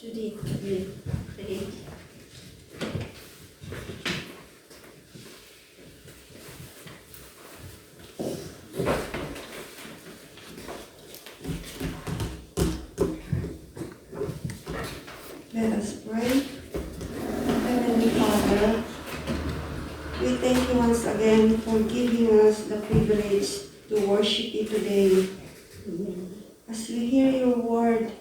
Judy will pray. Let us pray. Heavenly Father, we thank you once again for giving us the privilege to worship you today. As we hear your word,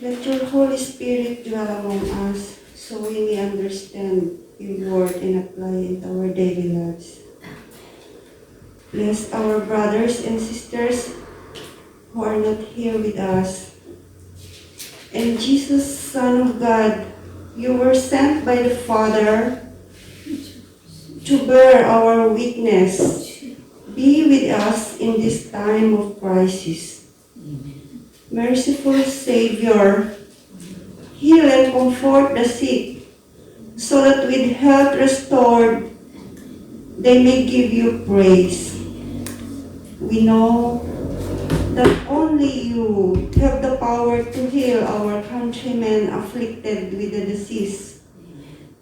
let your Holy Spirit dwell among us so we may understand your word and apply it to our daily lives. Bless our brothers and sisters who are not here with us. And Jesus, Son of God, you were sent by the Father to bear our weakness. Be with us in this time of crisis. Merciful Savior, heal and comfort the sick, so that with health restored, they may give you praise. We know that only you have the power to heal our countrymen afflicted with the disease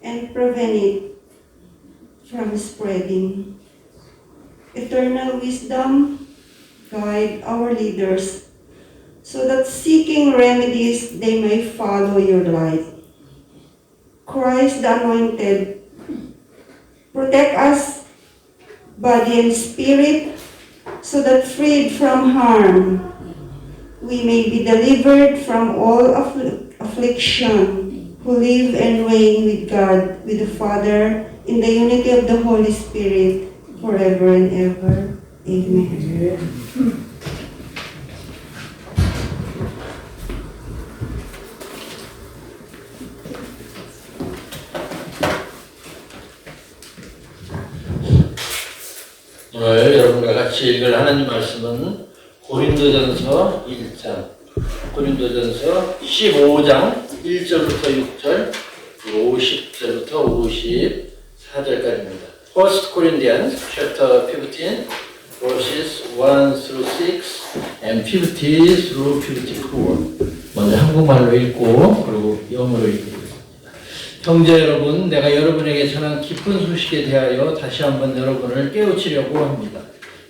and prevent it from spreading. Eternal wisdom, guide our leaders so that seeking remedies they may follow your light. Christ the Anointed, protect us, body and spirit, so that freed from harm, we may be delivered from all affliction, who live and reign with God, with the Father, in the unity of the Holy Spirit, forever and ever. Amen. 오늘 여러분과 같이 읽을 하나님 말씀은 고린도전서 1장, 고린도전서 15장 1절부터 6절, 50절부터 54절까지입니다. 1 Corinthians chapter 15 verses 1 through 6 and 50 through 54. 먼저 한국말로 읽고 그리고 영어로 읽고 형제 여러분, 내가 여러분에게 전한 기쁜 소식에 대하여 다시 한번 여러분을 깨우치려고 합니다.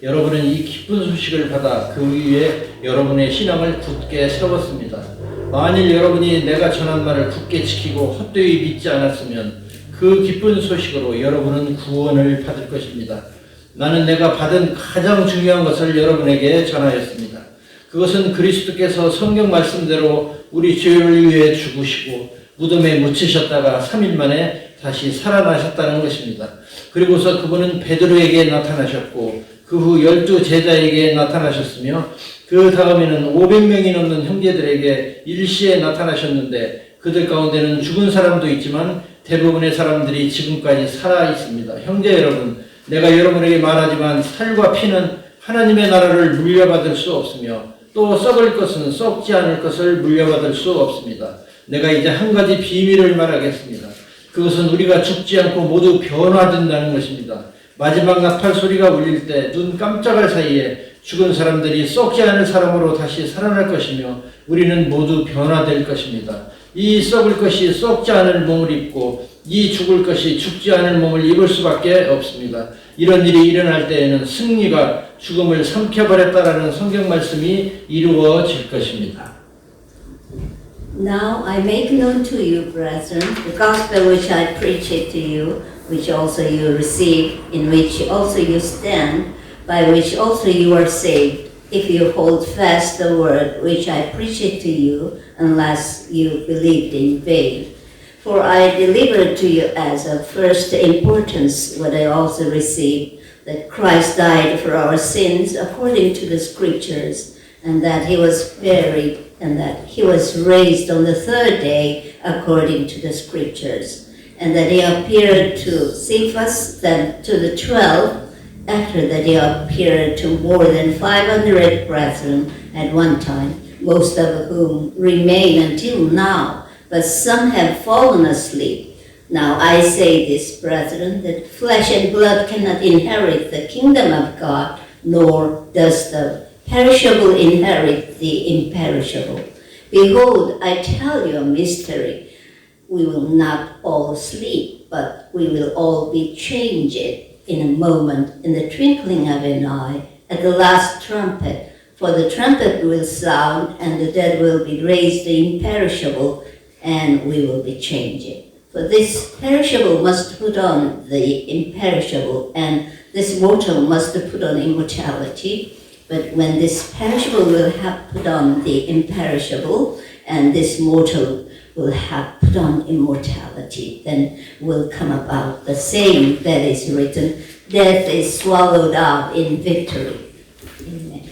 여러분은 이 기쁜 소식을 받아 그 위에 여러분의 신앙을 굳게 세웠습니다. 만일 여러분이 내가 전한 말을 굳게 지키고 헛되이 믿지 않았으면 그 기쁜 소식으로 여러분은 구원을 받을 것입니다. 나는 내가 받은 가장 중요한 것을 여러분에게 전하였습니다. 그것은 그리스도께서 성경 말씀대로 우리 죄를 위해 죽으시고 무덤에 묻히셨다가 3일 만에 다시 살아나셨다는 것입니다. 그리고서 그분은 베드로에게 나타나셨고 그 후 12 제자에게 나타나셨으며 그 다음에는 500명이 넘는 형제들에게 일시에 나타나셨는데 그들 가운데는 죽은 사람도 있지만 대부분의 사람들이 지금까지 살아 있습니다. 형제 여러분, 내가 여러분에게 말하지만 살과 피는 하나님의 나라를 물려받을 수 없으며 또 썩을 것은 썩지 않을 것을 물려받을 수 없습니다. 내가 이제 한 가지 비밀을 말하겠습니다. 그것은 우리가 죽지 않고 모두 변화된다는 것입니다. 마지막 나팔 소리가 울릴 때 눈 깜짝할 사이에 죽은 사람들이 썩지 않을 사람으로 다시 살아날 것이며 우리는 모두 변화될 것입니다. 이 썩을 것이 썩지 않을 몸을 입고 이 죽을 것이 죽지 않을 몸을 입을 수밖에 없습니다. 이런 일이 일어날 때에는 승리가 죽음을 삼켜버렸다라는 성경 말씀이 이루어질 것입니다. Now I make known to you, brethren, the gospel which I preached to you, which also you received, in which also you stand, by which also you are saved, if you hold fast the word which I preached to you, unless you believed in vain. For I delivered to you as of first importance what I also received, that Christ died for our sins according to the Scriptures, and that he was buried, and that he was raised on the third day according to the Scriptures, and that he appeared to Cephas, then to the 12, after that he appeared to more than 500 brethren at one time, most of whom remain until now, but some have fallen asleep. Now I say this, brethren, that flesh and blood cannot inherit the kingdom of God, nor does the perishable inherit the imperishable. Behold, I tell you a mystery. We will not all sleep, but we will all be changed in a moment, in the twinkling of an eye, at the last trumpet. For the trumpet will sound, and the dead will be raised imperishable, and we will be changed. For this perishable must put on the imperishable, and this mortal must put on immortality. But when this perishable will have put on the imperishable, and this mortal will have put on immortality, then will come about the same that is written, death is swallowed up in victory. Amen.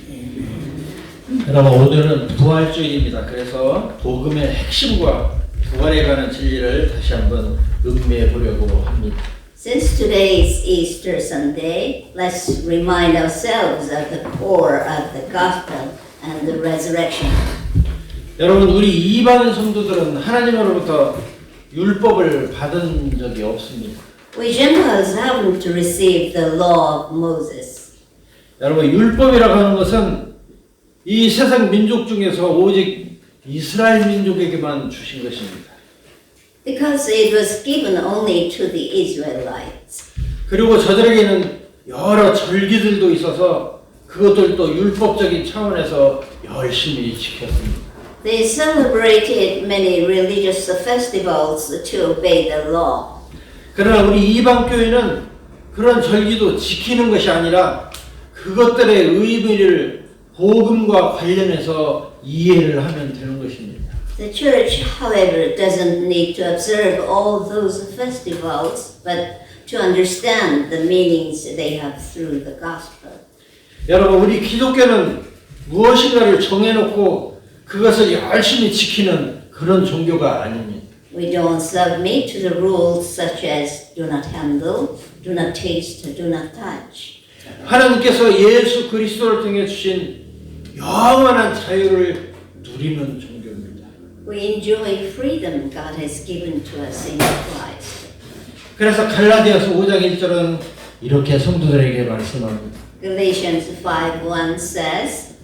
여러분 오늘은 부활주일입니다. 그래서 복음의 핵심과 부활에 관한 진리를 다시 한번 음미해 보려고 합니다. Since today is Easter Sunday, let's remind ourselves of the core of the gospel and the resurrection. 여러분 우리 이방 성도들은 하나님으로부터 율법을 받은 적이 없습니다. We Gentiles haven't received the law of Moses. 여러분 율법이라고 하는 것은 이 세상 민족 중에서 오직 이스라엘 민족에게만 주신 것입니다. Because it was given only to the Israelites. 그리고 저들에게는 여러 절기들도 있어서 그것들도 율법적인 차원에서 열심히 지켰습니다. They celebrated many religious festivals to obey the law. 그러나 우리 이방 교회는 그런 절기도 지키는 것이 아니라 그것들의 의미를 복음과 관련해서 이해를 하면 되는 것입니다. The church, however, doesn't need to observe all those festivals, but to understand the meanings they have through the gospel. 여러분, 우리 기독교는 무엇인가를 정해놓고 그것을 열심히 지키는 그런 종교가 아닙니다. We don't submit to the rules such as do not handle, do not taste, do not touch. 하나님께서 예수 그리스도를 통해 주신 영원한 자유를 누리는 종교입니다. We enjoy freedom God has given to us in Christ. 그래서 갈라디아서 5장 1절은 이렇게 성도들에게 말씀합니다. Galatians 5:1 says,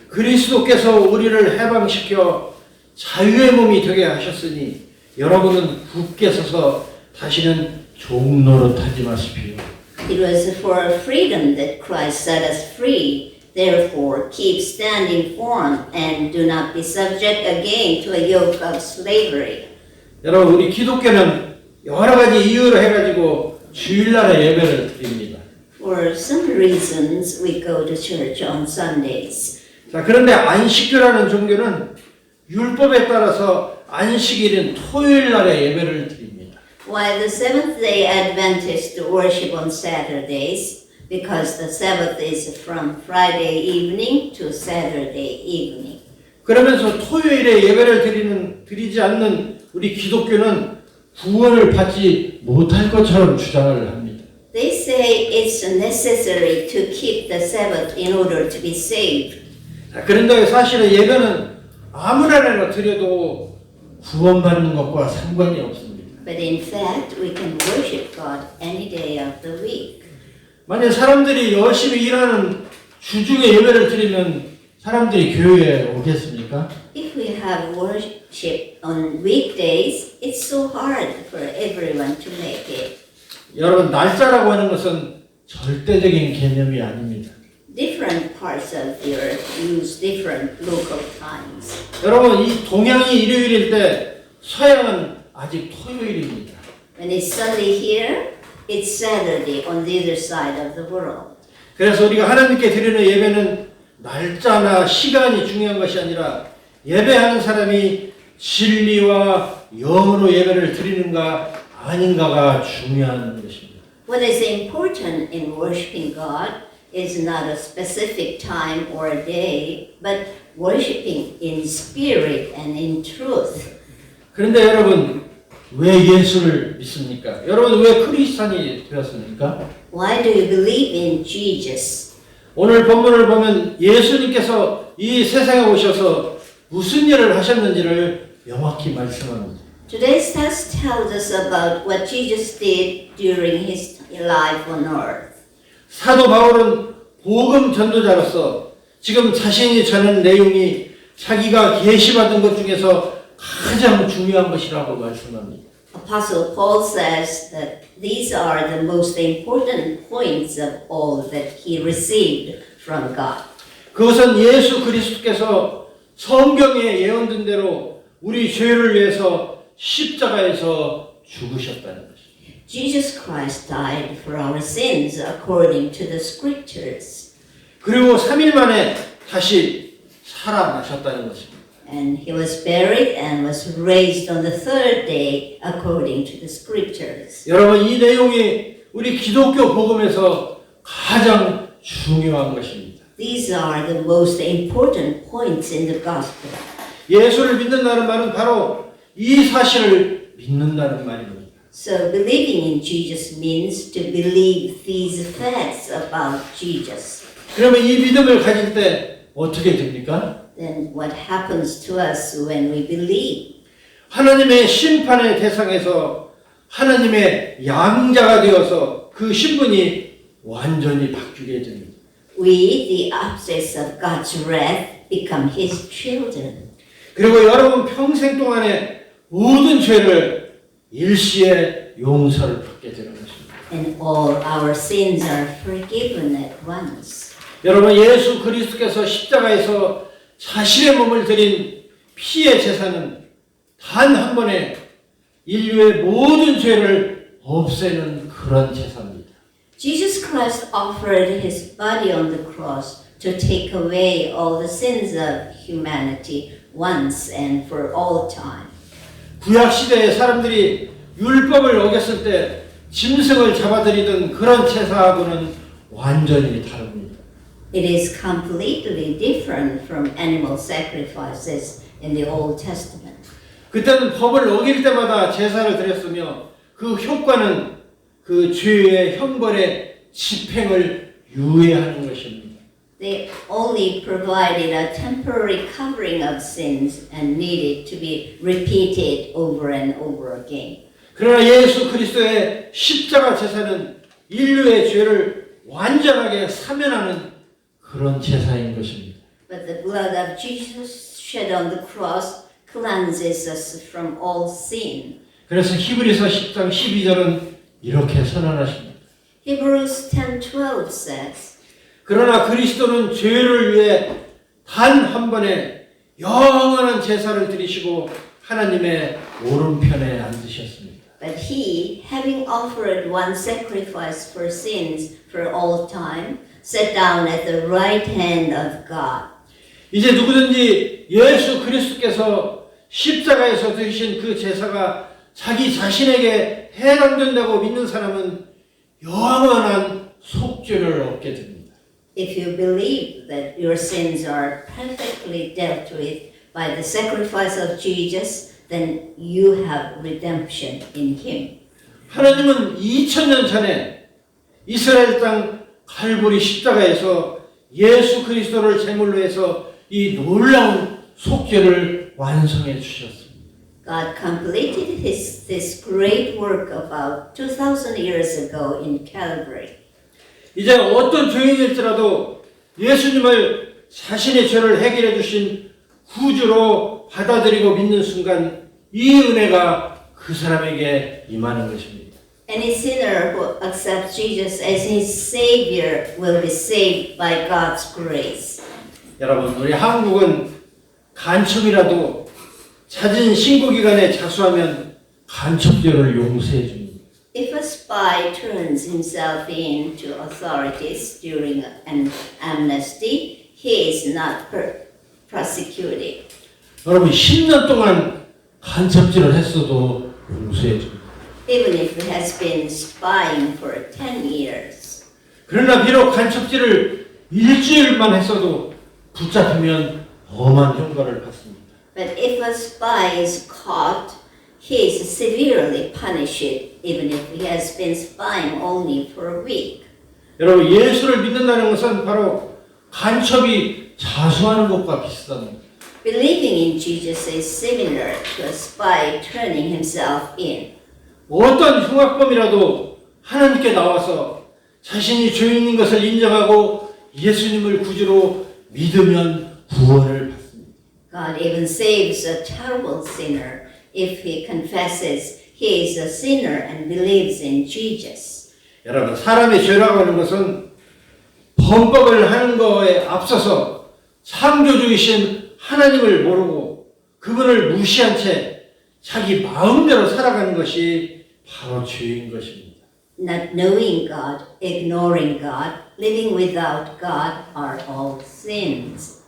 그리스도께서 우리를 해방시켜 자유의 몸이 되게 하셨으니 여러분은 굳게 서서 다시는 종 노릇하지 마십시오. It was for freedom that Christ set us free. Therefore, keep standing firm and do not be subject again to a yoke of slavery. 여러분, 우리 기독교는 여러 가지 이유로 해가지고 주일날에 예배를 드립니다. For some reasons, we go to church on Sundays. 자, 그런데 안식교라는 종교는 율법에 따라서 안식일인 토요일날에 예배를 드립니다. While the Seventh-day Adventists worship on Saturdays, because the Sabbath is from Friday evening to Saturday evening. 그러면서 토요일에 예배를 드리지 않는 우리 기독교는 구원을 받지 못할 것처럼 주장을 합니다. They say it's necessary to keep the Sabbath in order to be saved. 자, 그런데 사실은 예배는 아무나 드려도 구원받는 것과 상관이 없습니다. But in fact, we can worship God any day of the week. 만약 사람들이 열심히 일하는 주중에 예배를 드리면 사람들이 교회에 오겠습니까? If we have worship on weekdays, it's so hard for everyone to make it. 여러분, 날짜라고 하는 것은 절대적인 개념이 아닙니다. Different parts of the earth use different local times. 여러분, 이 동양이 일요일일 때 서양은 아직 토요일입니다. When it's Sunday here, it's Saturday on the other side of the world. 그래서 우리가 하나님께 드리는 예배는 날짜나 시간이 중요한 것이 아니라 예배하는 사람이 진리와 영으로 예배를 드리는가 아닌가가 중요한 것입니다. What is important in worshiping God is not a specific time or a day, but worshiping in spirit and in truth. 그런데 여러분, 왜 예수를 믿습니까? 여러분, 왜 크리스찬이 되었습니까? Why do you believe in Jesus? 오늘 본문을 보면 예수님께서 이 세상에 오셔서 무슨 일을 하셨는지를 명확히 말씀합니다. Today's text tells us about what Jesus did during his life on earth. 사도 바울은 복음 전도자로서 지금 자신이 전하는 내용이 자기가 계시받은 것 중에서 가장 중요한 것이라고 말씀합니다. Apostle Paul says that these are the most important points of all that he received from God. 그것은 예수 그리스도께서 성경에 예언된 대로 우리 죄를 위해서 십자가에서 죽으셨다는 것입니다. Jesus Christ died for our sins according to the scriptures, 그리고 3일 만에 다시 살아나셨다는 것입니다. and he was buried and was raised on the third day according to the scriptures. 여러분, 이 내용이 우리 기독교 복음에서 가장 중요한 것입니다. These are the most important points in the gospel. 예수를 믿는다는 말은 바로 이 사실을 믿는다는 말입니다. So believing in Jesus means to believe these facts about Jesus. 그러면 이 믿음을 가질 때 어떻게 됩니까? Then what happens to us when we believe? 하나님의 심판의 대상에서 하나님의 양자가 되어서 그 신분이 완전히 바뀌게 됩니다. We, the objects of God's wrath, become His children. 그리고 여러분 평생 동안에 모든 죄를 일시에 용서를 받게 되는 것입니다. And all our sins are forgiven at once. 여러분, 예수 그리스도께서 십자가에서 자신의 몸을 드린 피의 제사는 단 한 번에 인류의 모든 죄를 없애는 그런 제사입니다. Jesus Christ offered His body on the cross to take away all the sins of humanity once and for all time. 구약 시대에 사람들이 율법을 어겼을 때 짐승을 잡아들이던 그런 제사하고는 완전히 다릅니다. It is completely different from animal sacrifices in the Old Testament. 그때는 법을 어길 때마다 제사를 드렸으며 그 효과는 그 죄의 형벌의 집행을 유예하는 것입니다. They only provided a temporary covering of sins and needed to be repeated over and over again. 그러나 예수 그리스도의 십자가 제사는 인류의 죄를 완전하게 사면하는 그런 제사인 것입니다. But the blood of Jesus shed on the cross cleanses us from all sin. 그래서 히브리서 10장 12절은 이렇게 선언하십니다. Hebrews 10:12 says, 그러나 그리스도는 죄를 위해 단 한 번에 영원한 제사를 드리시고 하나님의 오른편에 앉으셨습니다. But he, having offered one sacrifice for sins for all time, sat down at the right hand of God. 이제 누구든지 예수 그리스도께서 십자가에서 드리신 그 제사가 자기 자신에게 해당된다고 믿는 사람은 영원한 속죄를 얻게 됩니다. If you believe that your sins are perfectly dealt with by the sacrifice of Jesus, then you have redemption in Him. 하나님은 2000년 전에 이스라엘 땅 갈보리 십자가에서 예수 그리스도를 제물로 해서 이 놀라운 속죄를 완성해 주셨습니다. God completed this great work about 2,000 years ago in Calvary. 이제 어떤 죄인일지라도 예수님을 자신의 죄를 해결해 주신 구주로 받아들이고 믿는 순간 이 은혜가 그 사람에게 임하는 것입니다. Any sinner who accepts Jesus as his Savior will be saved by God's grace. 여러분, 우리 한국은 간첩이라도 잦은 신고기관에 자수하면 간첩죄를 용서해 줍니다. If a spy turns himself in to authorities during an amnesty, he is not prosecuted. 여러분, 10년 동안 간첩질을 했어도 용서해 줍니다. Even if he has been spying for 10 years. 그러나 비록 간첩질을 일주일만 했어도 붙잡히면 엄한 형벌을 받습니다. But if a spy is caught, he is severely punished, even if he has been spying only for a week. 여러분, 예수를 믿는다는 것은 바로 간첩이 자수하는 것과 비슷합니다. Believing in Jesus is similar to a spy turning himself in. 어떤 흉악범이라도 하나님께 나와서 자신이 죄인인 것을 인정하고 예수님을 구주로 믿으면 구원을 받습니다. God even saves a terrible sinner if he confesses he is a sinner and believes in Jesus. 여러분, 사람의 죄라고 하는 것은 범법을 하는 거에 앞서서 창조주이신 하나님을 모르고 그분을 무시한 채 자기 마음대로 살아가는 것이 바로 죄인 것입니다. Not knowing God, ignoring God, living without God are all sins.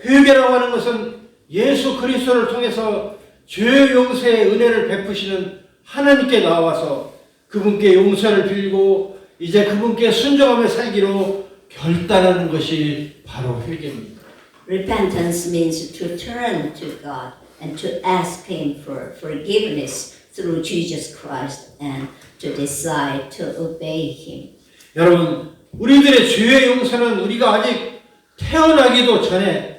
회개라고 하는 것은 예수 그리스도를 통해서 죄 용서의 은혜를 베푸시는 하나님께 나와서 그분께 용서를 빌고 이제 그분께 순종하며 살기로 결단하는 것이 바로 회개입니다. Repentance means to turn to God and to ask Him for forgiveness through Jesus Christ and to decide to obey Him. 여러분, 우리들의 죄의 용서는 우리가 아직 태어나기도 전에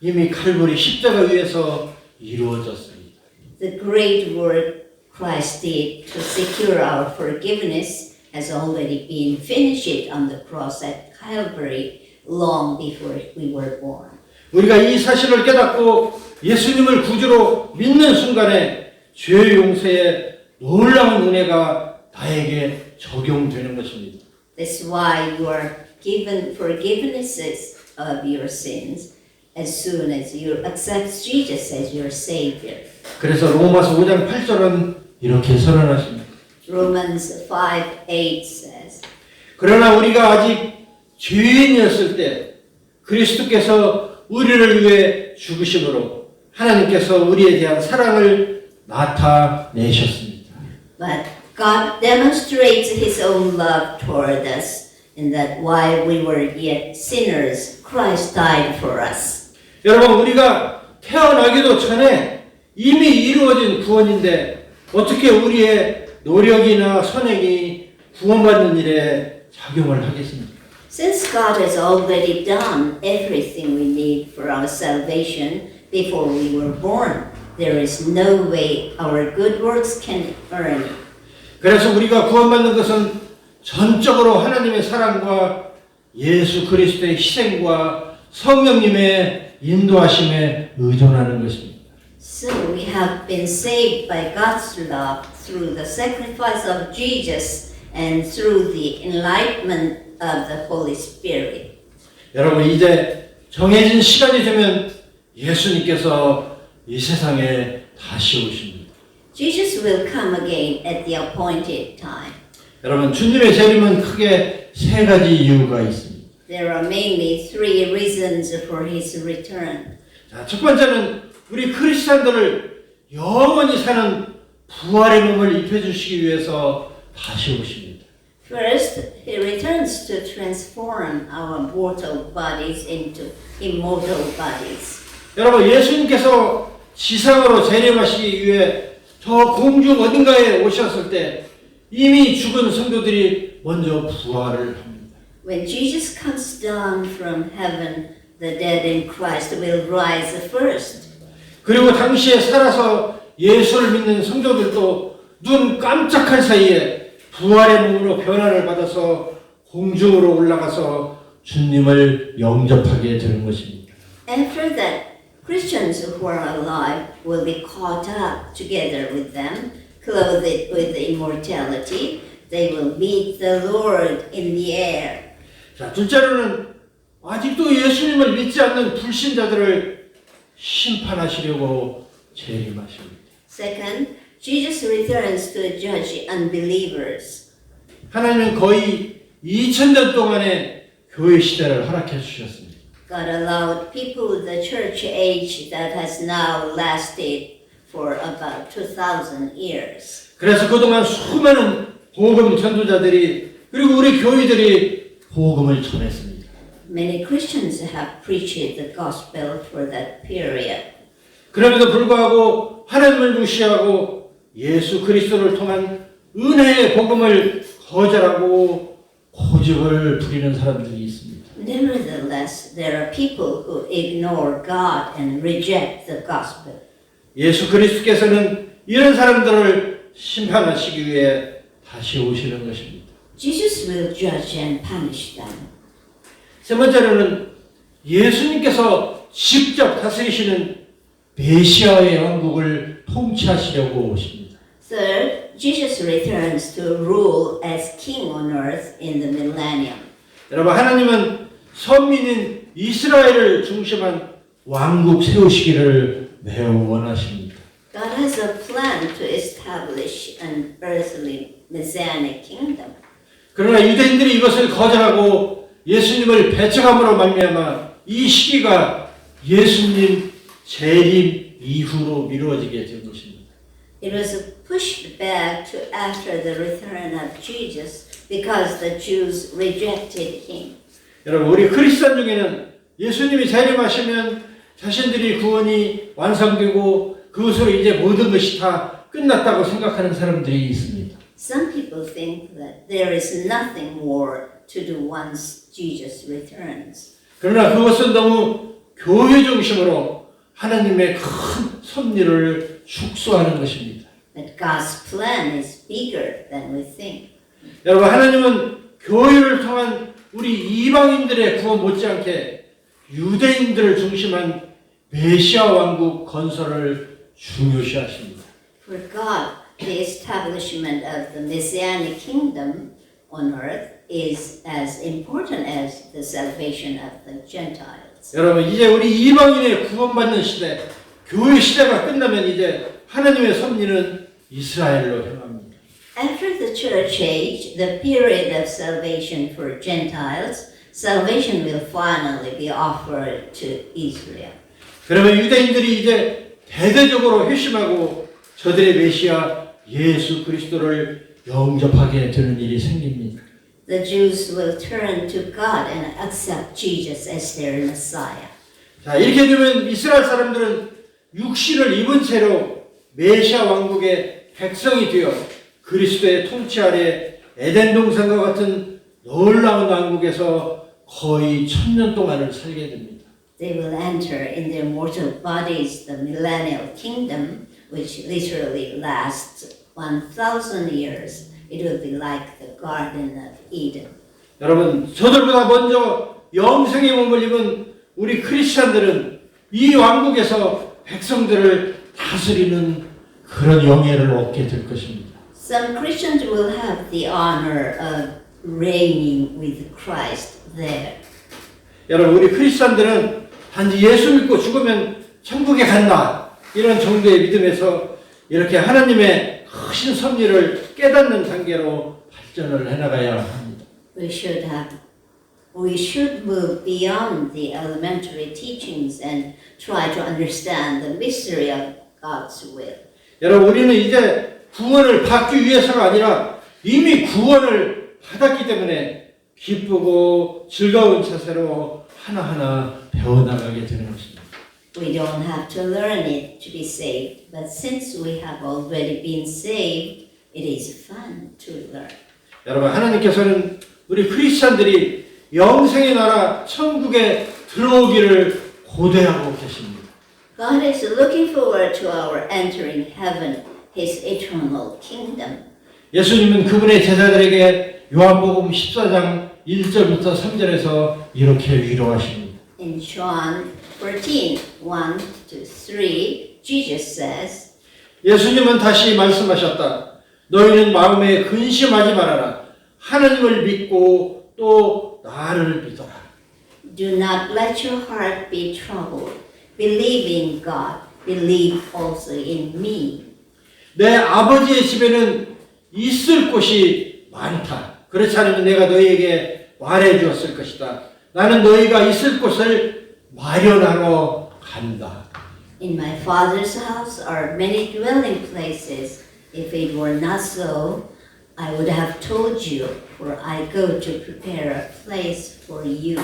이미 칼보리 십자가 위에서 이루어졌습니다. The great work Christ did to secure our forgiveness has already been finished on the cross at Calvary long before we were born. 우리가 이 사실을 깨닫고 예수님을 구주로 믿는 순간에 죄의 용서의 놀라운 은혜가 나에게 적용되는 것입니다. That's why you are given forgivenesses of your sins as soon as you accept Jesus as your Savior. 그래서 로마서 5장 8절은 이렇게 선언하십니다. Romans 5:8 says, 그러나 우리가 아직 죄인이었을 때 그리스도께서 우리를 위해 죽으심으로 하나님께서 우리에 대한 사랑을 나타내셨습니다. But God demonstrates His own love toward us in that while we were yet sinners, Christ died for us. 여러분, 우리가 태어나기도 전에 이미 이루어진 구원인데 어떻게 우리의 노력이나 선행이 구원받는 일에 작용을 하겠습니까? Since God has already done everything we need for our salvation before we were born, there is no way our good works can earn it. 그래서 우리가 구원받는 것은 전적으로 하나님의 사랑과 예수 그리스도의 희생과 성령님의 인도하심에 의존하는 것입니다. So we have been saved by God's love through the sacrifice of Jesus and through the enlightenment of the Holy Spirit. 여러분, 이제 정해진 시간이 되면 예수님께서 이 세상에 다시 오십니다. Jesus will come again at the appointed time. 여러분, 주님의 재림은 크게 세 가지 이유가 있습니다. There are mainly three reasons for His return. 자, 첫 번째는 우리 크리스찬들을 영원히 사는 부활의 몸을 입혀주시기 위해서 다시 오십니다. First, He returns to transform our mortal bodies into immortal bodies. 여러분, 예수님께서 지상으로 재림하시기 위해 저 공중 어딘가에 오셨을 때 이미 죽은 성도들이 먼저 부활을 합니다. When Jesus comes down from heaven, the dead in Christ will rise first. 그리고 당시에 살아서 예수를 믿는 성도들도 눈 깜짝할 사이에 부활의 몸으로 변화를 받아서 공중으로 올라가서 주님을 영접하게 되는 것입니다. After that, Christians who are alive will be caught up together with them, clothed with immortality. They will meet the Lord in the air. 자, 둘째로는 아직도 예수님을 믿지 않는 불신자들을 심판하시려고 재림하십니다. Second, Jesus returns to judge unbelievers. 하나님은 거의 2000년 동안의 교회 시대를 허락해 주셨습니다. God allowed people the church age that has now lasted for about 2,000 years. 그래서 그동안 수많은 복음 전도자들이 그리고 우리 교회들이 복음을 전했습니다. Many Christians have preached the gospel for that period. 그럼에도 불구하고 하나님을 무시하고 예수 그리스도를 통한 은혜의 복음을 거절하고 고집을 부리는 사람들이 있습니다. Nevertheless, there are people who ignore God and reject the gospel. 예수 그리스도께서는 이런 사람들을 심판하시기 위해 다시 오시는 것입니다. Jesus will judge and punish them. 세 번째로는 예수님께서 직접 다스리시는 메시아의 왕국을 통치하시려고 오십니다. Third, Jesus returns to rule as king on earth in the millennium. 여러분, 하나님은 선민인 이스라엘을 중심한 왕국 세우시기를 매우 원하십니다. God has a plan to establish an earthly messianic kingdom. 그러나 유대인들이 이것을 거절하고 예수님을 배척함으로 말미암아 이 시기가 예수님 재림 이후로 미루어지게 된 것입니다. It was pushed back to after the return of Jesus because the Jews rejected him. 여러분, 우리 크리스찬 중에는 예수님이 재림하시면 자신들이 구원이 완성되고 그것으로 이제 모든 것이 다 끝났다고 생각하는 사람들이 있습니다. Some people think that there is nothing more to do once Jesus returns. 그러나 그것은 너무 교회 중심으로 하나님의 큰 섭리를 축소하는 것입니다. But God's plan is bigger than we think. 여러분, 하나님은 교회를 통한 우리 이방인들의 구원 못지않게 유대인들을 중심한 메시아 왕국 건설을 중요시하십니다. For God, the establishment of the Messianic kingdom on earth is as important as the salvation of the Gentiles. 여러분, 이제 우리 이방인의 구원받는 시대, 교회 시대가 끝나면 이제 하나님의 섭리는 이스라엘로 향합니다. After the church age, the period of salvation for Gentiles, salvation will finally be offered to Israel. 그러면 유대인들이 이제 대대적으로 회심하고 저들의 메시아 예수 그리스도를 영접하게 되는 일이 생깁니다. The Jews will turn to God and accept Jesus as their Messiah. 자, 이렇게 되면 이스라엘 사람들은 육신을 입은 채로 메시아 왕국의 백성이 되어 그리스도의 통치 아래 에덴 동산과 같은 놀라운 왕국에서 거의 1000년 동안을 살게 됩니다. They will enter in their mortal bodies the millennial kingdom, which literally lasts 1,000 years. It will be like the Garden of Eden. 여러분, 저들보다 먼저 영생의 몸을 입은 우리 크리스찬들은 이 왕국에서 백성들을 다스리는 그런 영예를 얻게 될 것입니다. Some Christians will have the honor of reigning with Christ there. 여러분, 우리 크리스찬들은 단지 예수 믿고 죽으면 천국에 간다 이런 정도의 믿음에서 이렇게 하나님의 크신 섭리를 깨닫는 단계로 발전을 해나가야 합니다. We should move beyond the elementary teachings and try to understand the mystery of God's will. 여러분, 우리는 이제 구원을 받기 위해서가 아니라 이미 구원을 받았기 때문에 기쁘고 즐거운 자세로 하나하나 배워나가게 되는 것입니다. We don't have to learn it to be saved, but since we have already been saved, it is fun to learn. 여러분, 하나님께서는 우리 크리스찬들이 영생의 나라 천국에 들어오기를 고대하고 계십니다. God is looking forward to our entering heaven, His eternal kingdom. 예수님은 그분의 제자들에게 요한복음 14장 1절부터 3절에서 이렇게 위로하십니다. In John 14, 1-3, Jesus says, 예수님은 다시 말씀하셨다. 너희는 마음에 근심하지 말아라. 하나님을 믿고 또 나를 믿어라. Do not let your heart be troubled. Believe in God. Believe also in me. 내 아버지의 집에는 있을 곳이 많다. 그렇지 않으면 내가 너희에게 말해 주었을 것이다. 나는 너희가 있을 곳을 마련하러 간다. In my Father's house are many dwelling places. If it were not so, I would have told you, for I go to prepare a place for you.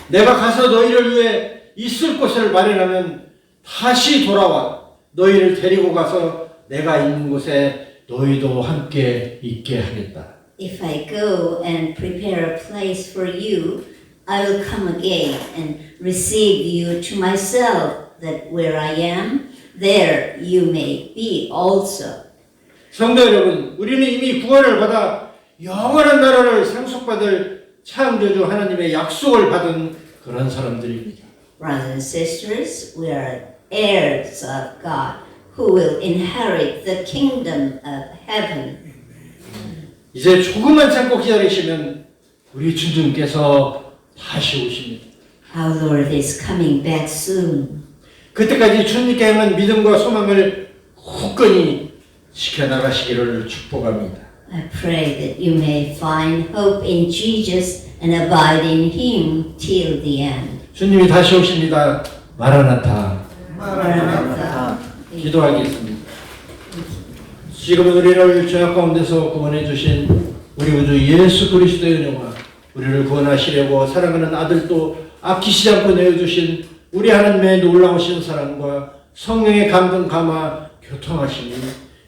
내가 가서 너희를 위해 있을 곳을 마련하면 다시 돌아와 너희를 데리고 가서 내가 있는 곳에 너희도 함께 있게 하겠다. If I go and prepare a place for you, I will come again and receive you to myself, that where I am, there you may be also. 성도 여러분, 우리는 이미 구원을 받아 영원한 나라를 상속받을 창조주 하나님의 약속을 받은 그런 사람들입니다. Brothers and sisters, we are heirs of God, who will inherit the kingdom of heaven. 이제 조금만 참고 기다리시면 우리 주님께서 다시 오십니다. Our Lord is coming back soon. 그때까지 주님께 향한 믿음과 소망을 굳건히 지켜나가시기를 축복합니다. I pray that you may find hope in Jesus and abide in Him till the end. 주님이 다시 오십니다. 마라나타. Maranatha. 기도하겠습니다. 지금은 우리를 죄악 가운데서 구원해 주신 우리 구주 예수 그리스도의 은혜와 우리를 구원하시려고 사랑하는 아들도 아끼시지 않고 내어주신 우리 하나님의 놀라우신 사랑과 성령의 감동 감화 교통하심이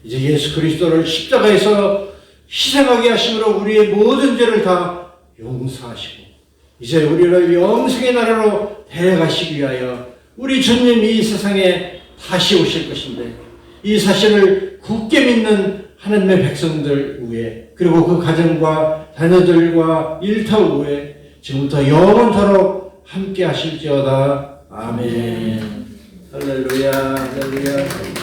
이제 예수 그리스도를 십자가에서 희생하게 하심으로 우리의 모든 죄를 다 용서하시고 이제 우리를 영생의 나라로 데려가시기 위하여 우리 주님이 이 세상에 다시 오실 것인데 이 사실을 굳게 믿는 하나님의 백성들 위에 그리고 그 가정과 자녀들과 일터 위에 지금부터 영원토록 함께 하실지어다. 아멘. 할렐루야. 할렐루야.